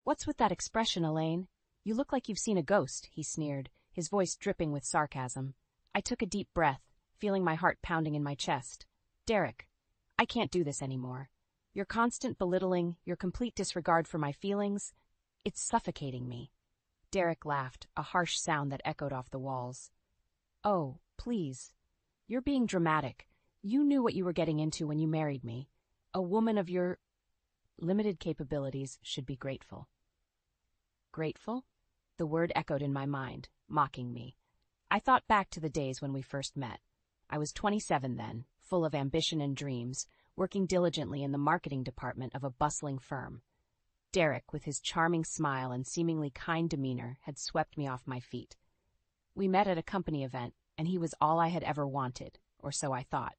"What's with that expression, Elaine? You look like you've seen a ghost," he sneered, his voice dripping with sarcasm. I took a deep breath, feeling my heart pounding in my chest. "Derek, I can't do this anymore. Your constant belittling, your complete disregard for my feelings, it's suffocating me." Derek laughed, a harsh sound that echoed off the walls. "Oh, please. You're being dramatic. You knew what you were getting into when you married me. A woman of your limited capabilities should be grateful." Grateful? The word echoed in my mind, mocking me. I thought back to the days when we first met. I was 27 then, full of ambition and dreams, working diligently in the marketing department of a bustling firm. Derek, with his charming smile and seemingly kind demeanor, had swept me off my feet. We met at a company event, and he was all I had ever wanted, or so I thought.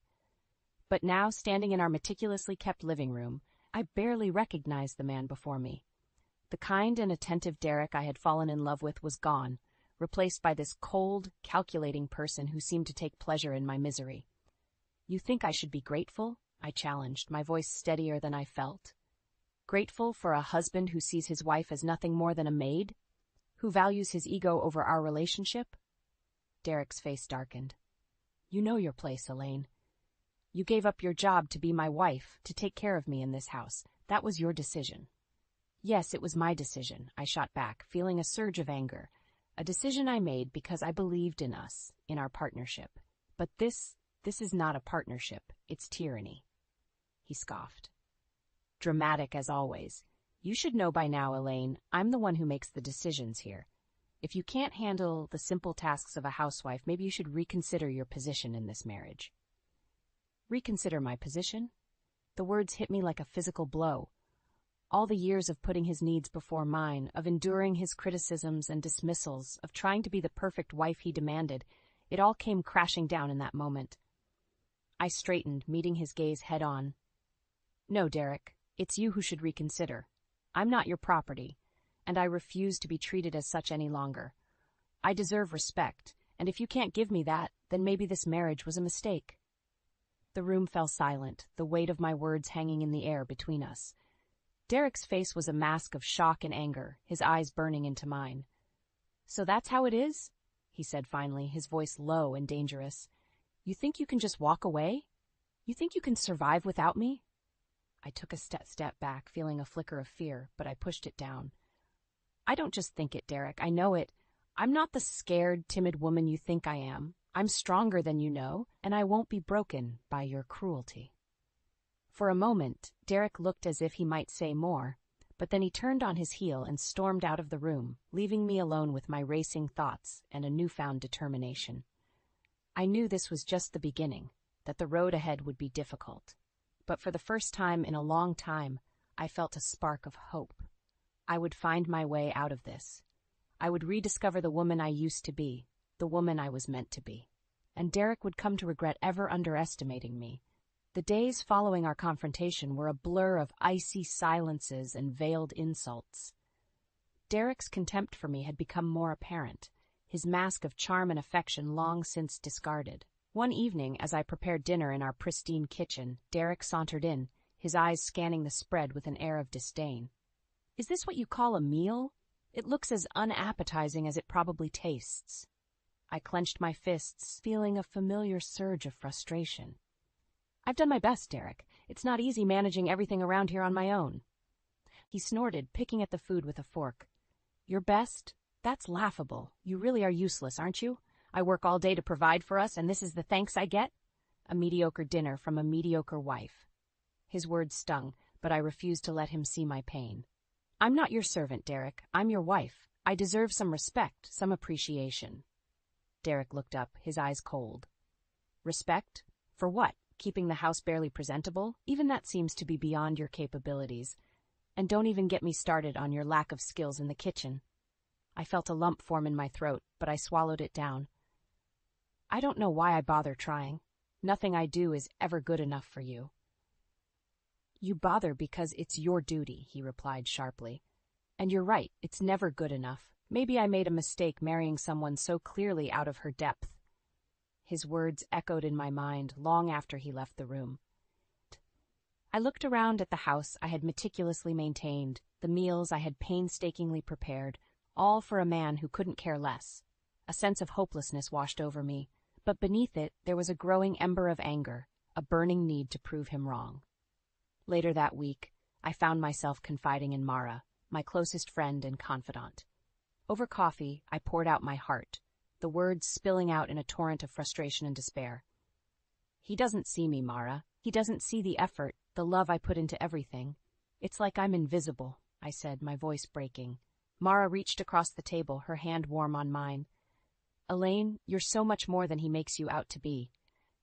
But now, standing in our meticulously kept living room, I barely recognized the man before me. The kind and attentive Derek I had fallen in love with was gone, replaced by this cold, calculating person who seemed to take pleasure in my misery. "You think I should be grateful?" I challenged, my voice steadier than I felt. "Grateful for a husband who sees his wife as nothing more than a maid? Who values his ego over our relationship?" Derek's face darkened. "You know your place, Elaine. You gave up your job to be my wife, to take care of me in this house. That was your decision." "Yes, it was my decision," I shot back, feeling a surge of anger. "A decision I made because I believed in us, in our partnership. But this is not a partnership, it's tyranny." He scoffed. "Dramatic as always. You should know by now, Elaine, I'm the one who makes the decisions here. If you can't handle the simple tasks of a housewife, maybe you should reconsider your position in this marriage." Reconsider my position? The words hit me like a physical blow. All the years of putting his needs before mine, of enduring his criticisms and dismissals, of trying to be the perfect wife he demanded, it all came crashing down in that moment. I straightened, meeting his gaze head-on. "No, Derek, it's you who should reconsider. I'm not your property, and I refuse to be treated as such any longer. I deserve respect, and if you can't give me that, then maybe this marriage was a mistake." The room fell silent, the weight of my words hanging in the air between us. Derek's face was a mask of shock and anger, his eyes burning into mine. "So that's how it is?" he said finally, his voice low and dangerous. "You think you can just walk away? You think you can survive without me?" I took a step back, feeling a flicker of fear, but I pushed it down. "I don't just think it, Derek. I know it. I'm not the scared, timid woman you think I am. I'm stronger than you know, and I won't be broken by your cruelty." For a moment, Derek looked as if he might say more, but then he turned on his heel and stormed out of the room, leaving me alone with my racing thoughts and a newfound determination. I knew this was just the beginning, that the road ahead would be difficult. But for the first time in a long time, I felt a spark of hope. I would find my way out of this. I would rediscover the woman I used to be, the woman I was meant to be. And Derek would come to regret ever underestimating me. The days following our confrontation were a blur of icy silences and veiled insults. Derek's contempt for me had become more apparent, his mask of charm and affection long since discarded. One evening, as I prepared dinner in our pristine kitchen, Derek sauntered in, his eyes scanning the spread with an air of disdain. "Is this what you call a meal? It looks as unappetizing as it probably tastes." I clenched my fists, feeling a familiar surge of frustration. "I've done my best, Derek. It's not easy managing everything around here on my own." He snorted, picking at the food with a fork. "Your best? That's laughable. You really are useless, aren't you? I work all day to provide for us, and this is the thanks I get? A mediocre dinner from a mediocre wife." His words stung, but I refused to let him see my pain. "I'm not your servant, Derek. I'm your wife. I deserve some respect, some appreciation." Derek looked up, his eyes cold. "Respect? For what? Keeping the house barely presentable? Even that seems to be beyond your capabilities. And don't even get me started on your lack of skills in the kitchen." I felt a lump form in my throat, but I swallowed it down. "I don't know why I bother trying. Nothing I do is ever good enough for you." "You bother because it's your duty," he replied sharply. "And you're right, it's never good enough. Maybe I made a mistake marrying someone so clearly out of her depth." His words echoed in my mind long after he left the room. I looked around at the house I had meticulously maintained, the the meals I had painstakingly prepared, all for a man who couldn't care less. A sense of hopelessness washed over me, but beneath it there was a growing ember of anger, a burning need to prove him wrong. Later that week, I found myself confiding in Mara, my closest friend and confidant. Over coffee, I poured out my heart, the words spilling out in a torrent of frustration and despair. He doesn't see me, Mara. He doesn't see the effort, the love I put into everything. It's like I'm invisible, I said, my voice breaking. Mara reached across the table, her hand warm on mine. Elaine, you're so much more than he makes you out to be.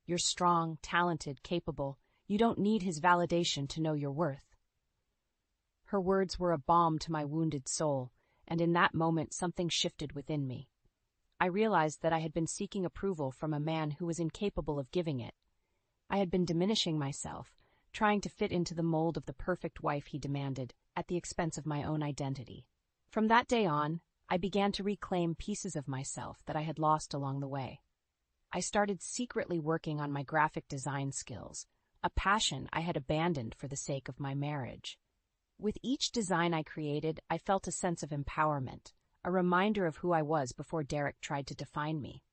You're strong, talented, capable. You don't need his validation to know your worth. Her words were a balm to my wounded soul, and in that moment something shifted within me. I realized that I had been seeking approval from a man who was incapable of giving it. I had been diminishing myself, trying to fit into the mold of the perfect wife he demanded, at the expense of my own identity. From that day on, I began to reclaim pieces of myself that I had lost along the way. I started secretly working on my graphic design skills, a passion I had abandoned for the sake of my marriage. With each design I created, I felt a sense of empowerment, a reminder of who I was before Derek tried to define me.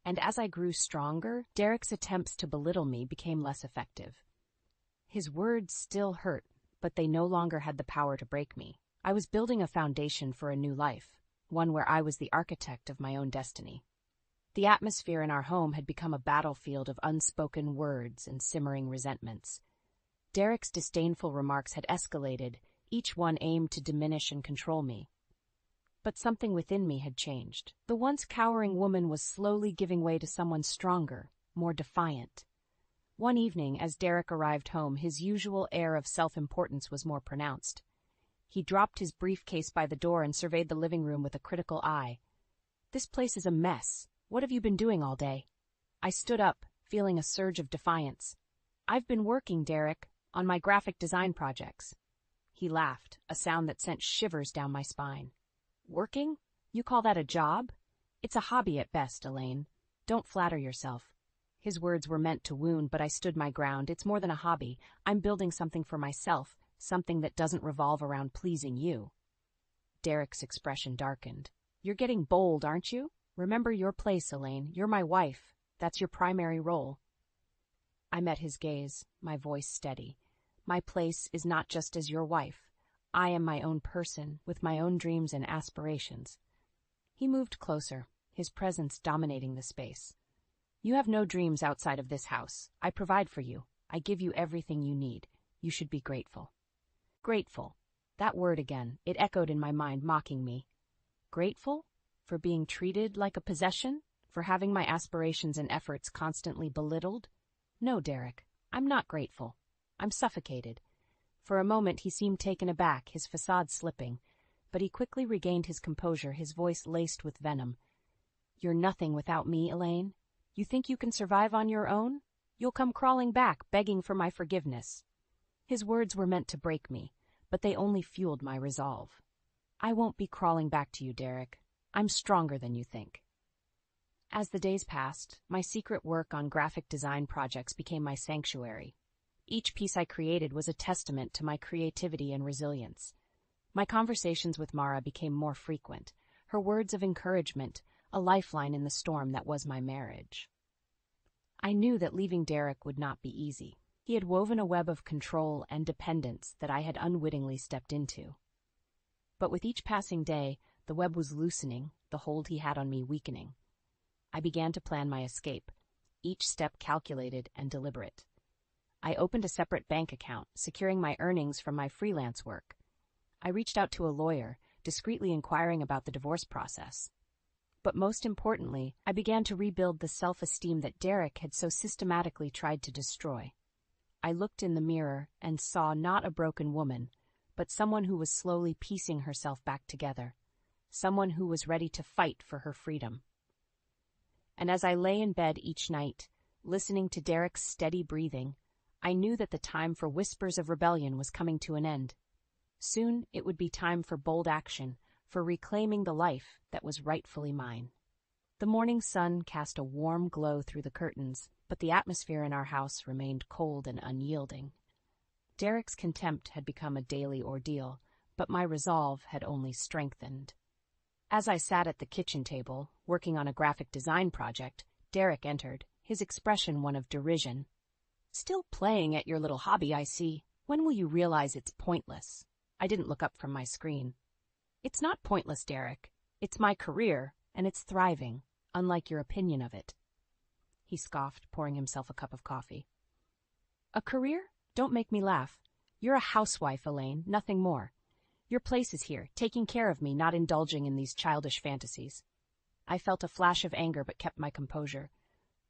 And as I grew stronger, Derek's attempts to belittle me became less effective. His words still hurt, but they no longer had the power to break me. I was building a foundation for a new life, one where I was the architect of my own destiny. The atmosphere in our home had become a battlefield of unspoken words and simmering resentments. Derek's disdainful remarks had escalated, each one aimed to diminish and control me. But something within me had changed. The once cowering woman was slowly giving way to someone stronger, more defiant. One evening, as Derek arrived home, his usual air of self-importance was more pronounced. He dropped his briefcase by the door and surveyed the living room with a critical eye. "This place is a mess. What have you been doing all day?" I stood up, feeling a surge of defiance. "I've been working, Derek, on my graphic design projects." He laughed, a sound that sent shivers down my spine. "Working? You call that a job? It's a hobby at best, Elaine. Don't flatter yourself." His words were meant to wound, but I stood my ground. It's more than a hobby. I'm building something for myself, something that doesn't revolve around pleasing you. Derek's expression darkened. "You're getting bold, aren't you? Remember your place, Elaine. You're my wife. That's your primary role." I met his gaze, my voice steady. "My place is not just as your wife. I am my own person, with my own dreams and aspirations." He moved closer, his presence dominating the space. "You have no dreams outside of this house. I provide for you. I give you everything you need. You should be grateful." Grateful. That word again. It echoed in my mind, mocking me. Grateful? For being treated like a possession? For having my aspirations and efforts constantly belittled? No, Derek. I'm not grateful. I'm suffocated. For a moment he seemed taken aback, his facade slipping, but he quickly regained his composure, his voice laced with venom. "You're nothing without me, Elaine. You think you can survive on your own? You'll come crawling back, begging for my forgiveness." His words were meant to break me, but they only fueled my resolve. "I won't be crawling back to you, Derek. I'm stronger than you think." As the days passed, my secret work on graphic design projects became my sanctuary. Each piece I created was a testament to my creativity and resilience. My conversations with Mara became more frequent, her words of encouragement, a lifeline in the storm that was my marriage. I knew that leaving Derek would not be easy. He had woven a web of control and dependence that I had unwittingly stepped into. But with each passing day, the web was loosening, the hold he had on me weakening. I began to plan my escape, each step calculated and deliberate. I opened a separate bank account, securing my earnings from my freelance work. I reached out to a lawyer, discreetly inquiring about the divorce process. But most importantly, I began to rebuild the self-esteem that Derek had so systematically tried to destroy. I looked in the mirror and saw not a broken woman, but someone who was slowly piecing herself back together, someone who was ready to fight for her freedom. And as I lay in bed each night, listening to Derek's steady breathing, I knew that the time for whispers of rebellion was coming to an end. Soon it would be time for bold action, for reclaiming the life that was rightfully mine. The morning sun cast a warm glow through the curtains, but the atmosphere in our house remained cold and unyielding. Derek's contempt had become a daily ordeal, but my resolve had only strengthened. As I sat at the kitchen table, working on a graphic design project, Derek entered, his expression one of derision. "Still playing at your little hobby, I see. When will you realize it's pointless?" I didn't look up from my screen. "It's not pointless, Derek. It's my career, and it's thriving, unlike your opinion of it." He scoffed, pouring himself a cup of coffee. "A career? Don't make me laugh. You're a housewife, Elaine, nothing more. Your place is here, taking care of me, not indulging in these childish fantasies." I felt a flash of anger but kept my composure.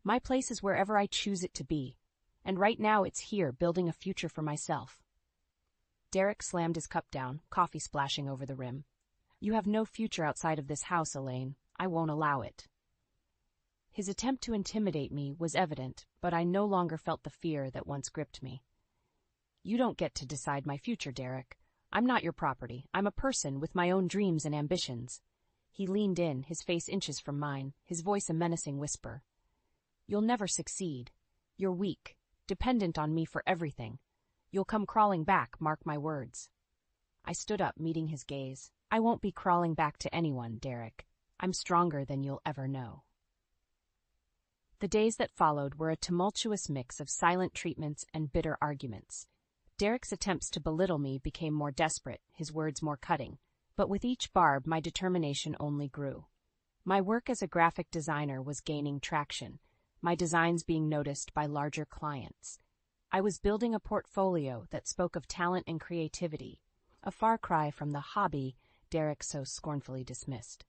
My place is wherever I choose it to be, and right now it's here, building a future for myself. Derek slammed his cup down, coffee splashing over the rim. "You have no future outside of this house, Elaine. I won't allow it." His attempt to intimidate me was evident, but I no longer felt the fear that once gripped me. "You don't get to decide my future, Derek. I'm not your property. I'm a person with my own dreams and ambitions." He leaned in, his face inches from mine, his voice a menacing whisper. "You'll never succeed. You're weak, dependent on me for everything. You'll come crawling back, mark my words." I stood up, meeting his gaze. "I won't be crawling back to anyone, Derek. I'm stronger than you'll ever know." The days that followed were a tumultuous mix of silent treatments and bitter arguments. Derek's attempts to belittle me became more desperate, his words more cutting, but with each barb my determination only grew. My work as a graphic designer was gaining traction, my designs being noticed by larger clients. I was building a portfolio that spoke of talent and creativity, a far cry from the hobby Derek so scornfully dismissed.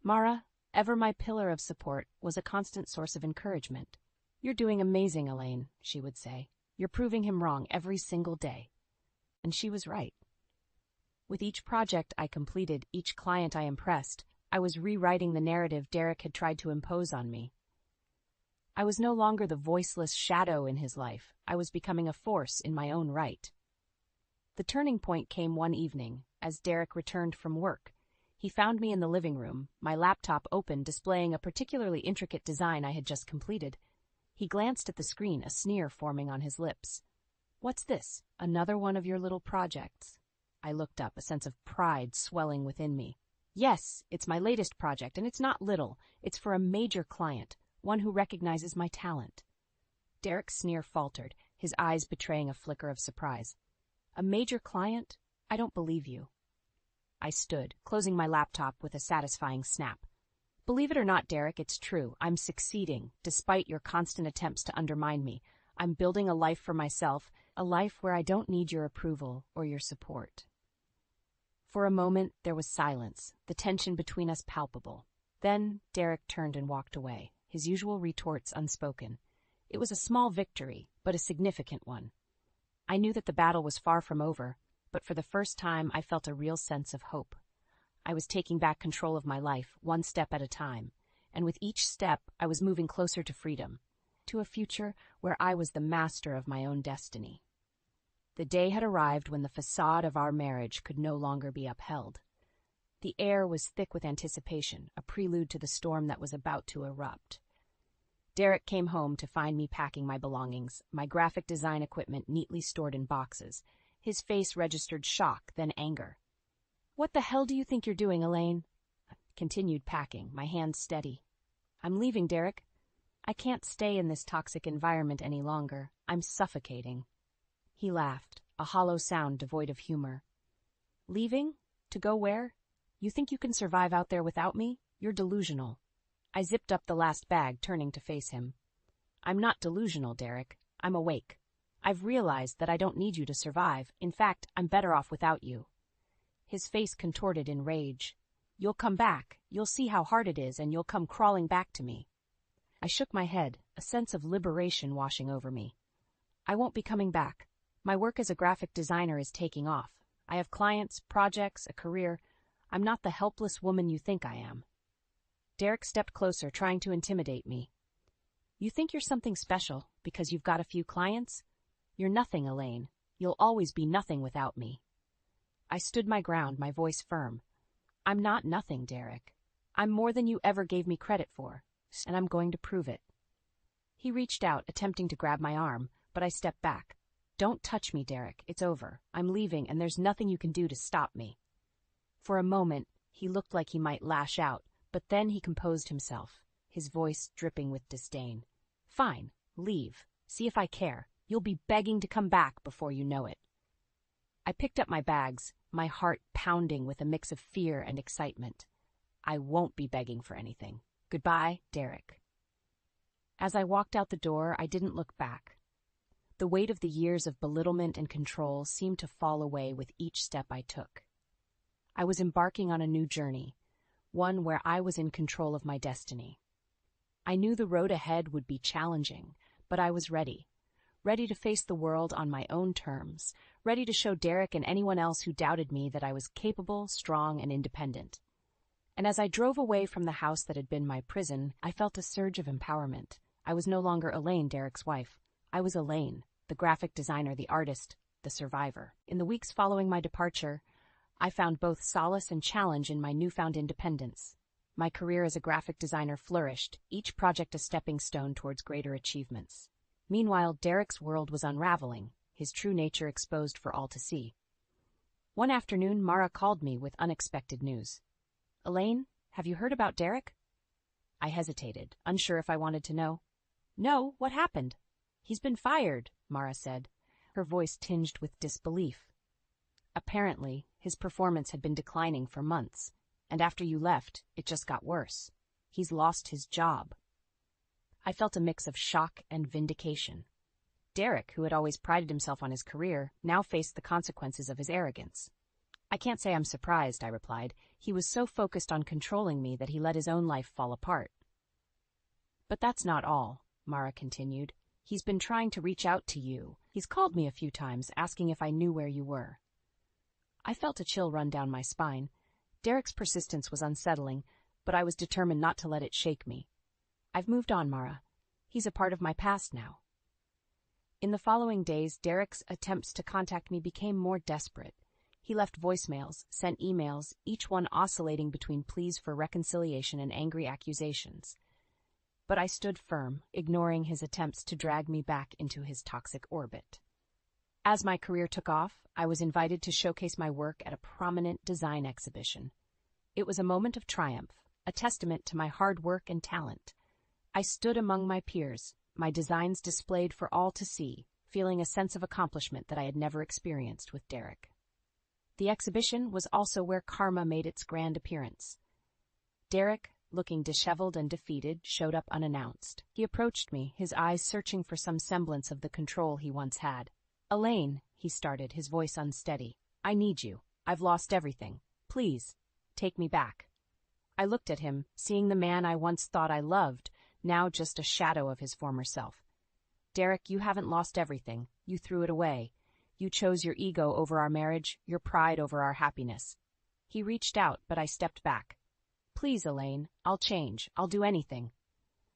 Mara, ever my pillar of support, was a constant source of encouragement. "You're doing amazing, Elaine," she would say. "You're proving him wrong every single day." And she was right. With each project I completed, each client I impressed, I was rewriting the narrative Derek had tried to impose on me. I was no longer the voiceless shadow in his life. I was becoming a force in my own right. The turning point came one evening, as Derek returned from work. He found me in the living room, my laptop open, displaying a particularly intricate design I had just completed. He glanced at the screen, a sneer forming on his lips. "What's this? Another one of your little projects?" I looked up, a sense of pride swelling within me. "Yes, it's my latest project, and it's not little. It's for a major client, one who recognizes my talent." Derek's sneer faltered, his eyes betraying a flicker of surprise. "A major client? I don't believe you." I stood, closing my laptop with a satisfying snap. "Believe it or not, Derek, it's true. I'm succeeding, despite your constant attempts to undermine me. I'm building a life for myself, a life where I don't need your approval or your support." For a moment, there was silence, the tension between us palpable. Then Derek turned and walked away, his usual retorts unspoken. It was a small victory, but a significant one. I knew that the battle was far from over, but for the first time I felt a real sense of hope. I was taking back control of my life, one step at a time, and with each step I was moving closer to freedom, to a future where I was the master of my own destiny. The day had arrived when the facade of our marriage could no longer be upheld. The air was thick with anticipation, a prelude to the storm that was about to erupt. Derek came home to find me packing my belongings, my graphic design equipment neatly stored in boxes. His face registered shock, then anger. "What the hell do you think you're doing, Elaine?" I continued packing, my hands steady. "I'm leaving, Derek. I can't stay in this toxic environment any longer. I'm suffocating." He laughed, a hollow sound devoid of humor. "Leaving? To go where? You think you can survive out there without me? You're delusional." I zipped up the last bag, turning to face him. "I'm not delusional, Derek. I'm awake. I've realized that I don't need you to survive. In fact, I'm better off without you." His face contorted in rage. "You'll come back. You'll see how hard it is, and you'll come crawling back to me." I shook my head, a sense of liberation washing over me. "I won't be coming back. My work as a graphic designer is taking off. I have clients, projects, a career. I'm not the helpless woman you think I am." Derek stepped closer, trying to intimidate me. "You think you're something special because you've got a few clients? You're nothing, Elaine. You'll always be nothing without me." I stood my ground, my voice firm. "I'm not nothing, Derek. I'm more than you ever gave me credit for, and I'm going to prove it." He reached out, attempting to grab my arm, but I stepped back. Don't touch me, Derek. It's over. I'm leaving, and there's nothing you can do to stop me. For a moment, he looked like he might lash out, but then he composed himself, his voice dripping with disdain. Fine, leave. See if I care. You'll be begging to come back before you know it. I picked up my bags, my heart pounding with a mix of fear and excitement. I won't be begging for anything. Goodbye, Derek. As I walked out the door, I didn't look back. The weight of the years of belittlement and control seemed to fall away with each step I took. I was embarking on a new journey, one where I was in control of my destiny. I knew the road ahead would be challenging, but I was ready to face the world on my own terms, ready to show Derek and anyone else who doubted me that I was capable, strong, and independent. And as I drove away from the house that had been my prison, I felt a surge of empowerment. I was no longer Elaine, Derek's wife. I was Elaine, the graphic designer, the artist, the survivor. In the weeks following my departure, I found both solace and challenge in my newfound independence. My career as a graphic designer flourished, each project a stepping stone towards greater achievements. Meanwhile, Derek's world was unraveling, his true nature exposed for all to see. One afternoon, Mara called me with unexpected news. Elaine, have you heard about Derek? I hesitated, unsure if I wanted to know. No, what happened? He's been fired, Mara said, her voice tinged with disbelief. Apparently, his performance had been declining for months, and after you left, it just got worse. He's lost his job. I felt a mix of shock and vindication. Derek, who had always prided himself on his career, now faced the consequences of his arrogance. I can't say I'm surprised, I replied. He was so focused on controlling me that he let his own life fall apart. But that's not all, Mara continued. He's been trying to reach out to you. He's called me a few times, asking if I knew where you were. I felt a chill run down my spine. Derek's persistence was unsettling, but I was determined not to let it shake me. I've moved on, Mara. He's a part of my past now. In the following days, Derek's attempts to contact me became more desperate. He left voicemails, sent emails, each one oscillating between pleas for reconciliation and angry accusations. But I stood firm, ignoring his attempts to drag me back into his toxic orbit. As my career took off, I was invited to showcase my work at a prominent design exhibition. It was a moment of triumph, a testament to my hard work and talent. I stood among my peers, my designs displayed for all to see, feeling a sense of accomplishment that I had never experienced with Derek. The exhibition was also where karma made its grand appearance. Derek, looking disheveled and defeated, showed up unannounced. He approached me, his eyes searching for some semblance of the control he once had. Elaine, he started, his voice unsteady. I need you. I've lost everything. Please, take me back. I looked at him, seeing the man I once thought I loved, now just a shadow of his former self. Derek, you haven't lost everything. You threw it away. You chose your ego over our marriage, your pride over our happiness. He reached out, but I stepped back. Please, Elaine, I'll change. I'll do anything.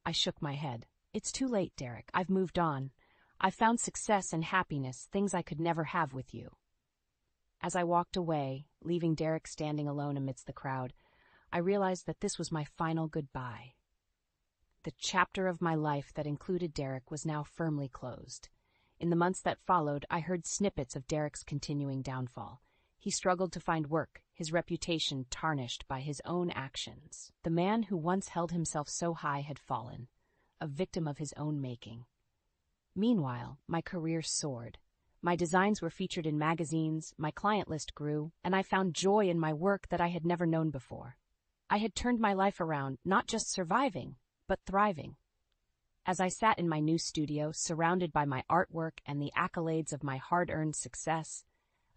I shook my head. It's too late, Derek. I've moved on. I've found success and happiness, things I could never have with you. As I walked away, leaving Derek standing alone amidst the crowd, I realized that this was my final goodbye. The chapter of my life that included Derek was now firmly closed. In the months that followed, I heard snippets of Derek's continuing downfall. He struggled to find work, his reputation tarnished by his own actions. The man who once held himself so high had fallen, a victim of his own making. Meanwhile, my career soared. My designs were featured in magazines, my client list grew, and I found joy in my work that I had never known before. I had turned my life around, not just surviving, but thriving. As I sat in my new studio, surrounded by my artwork and the accolades of my hard-earned success,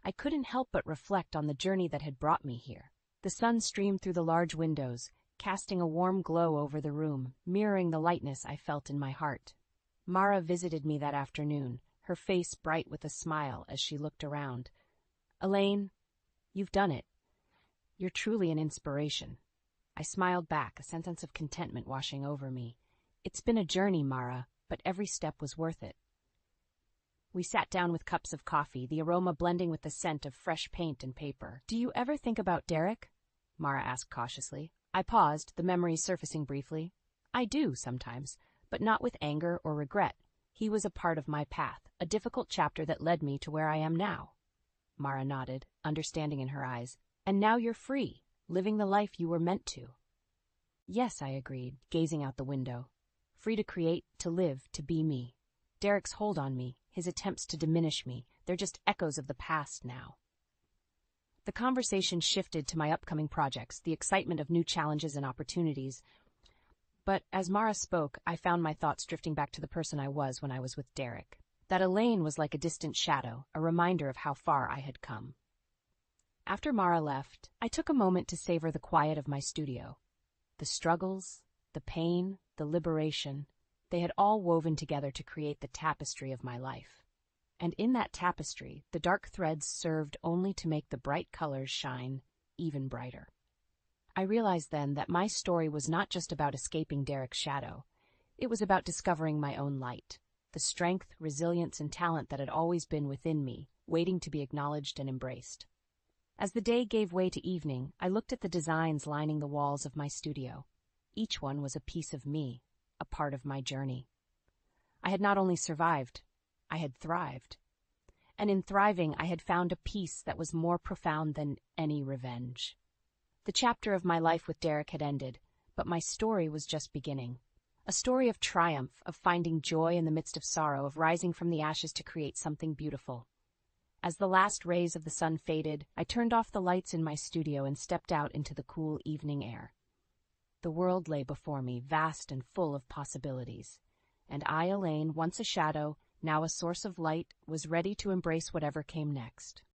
I couldn't help but reflect on the journey that had brought me here. The sun streamed through the large windows, casting a warm glow over the room, mirroring the lightness I felt in my heart. Mara visited me that afternoon, her face bright with a smile as she looked around. Elaine, you've done it. You're truly an inspiration. I smiled back, a sense of contentment washing over me. It's been a journey, Mara, but every step was worth it. We sat down with cups of coffee, the aroma blending with the scent of fresh paint and paper. Do you ever think about Derek? Mara asked cautiously. I paused, the memories surfacing briefly. I do, sometimes, but not with anger or regret. He was a part of my path, a difficult chapter that led me to where I am now. Mara nodded, understanding in her eyes. And now you're free, living the life you were meant to. Yes, I agreed, gazing out the window. Free to create, to live, to be me. Derek's hold on me, his attempts to diminish me, they're just echoes of the past now. The conversation shifted to my upcoming projects, the excitement of new challenges and opportunities. But as Mara spoke, I found my thoughts drifting back to the person I was when I was with Derek. That Elaine was like a distant shadow, a reminder of how far I had come. After Mara left, I took a moment to savor the quiet of my studio. The struggles, the pain, the liberation, they had all woven together to create the tapestry of my life. And in that tapestry, the dark threads served only to make the bright colors shine even brighter. I realized then that my story was not just about escaping Derek's shadow. It was about discovering my own light, the strength, resilience, and talent that had always been within me, waiting to be acknowledged and embraced. As the day gave way to evening, I looked at the designs lining the walls of my studio. Each one was a piece of me, a part of my journey. I had not only survived, I had thrived. And in thriving, I had found a peace that was more profound than any revenge. The chapter of my life with Derek had ended, but my story was just beginning. A story of triumph, of finding joy in the midst of sorrow, of rising from the ashes to create something beautiful. As the last rays of the sun faded, I turned off the lights in my studio and stepped out into the cool evening air. The world lay before me, vast and full of possibilities. And I, Elaine, once a shadow, now a source of light, was ready to embrace whatever came next.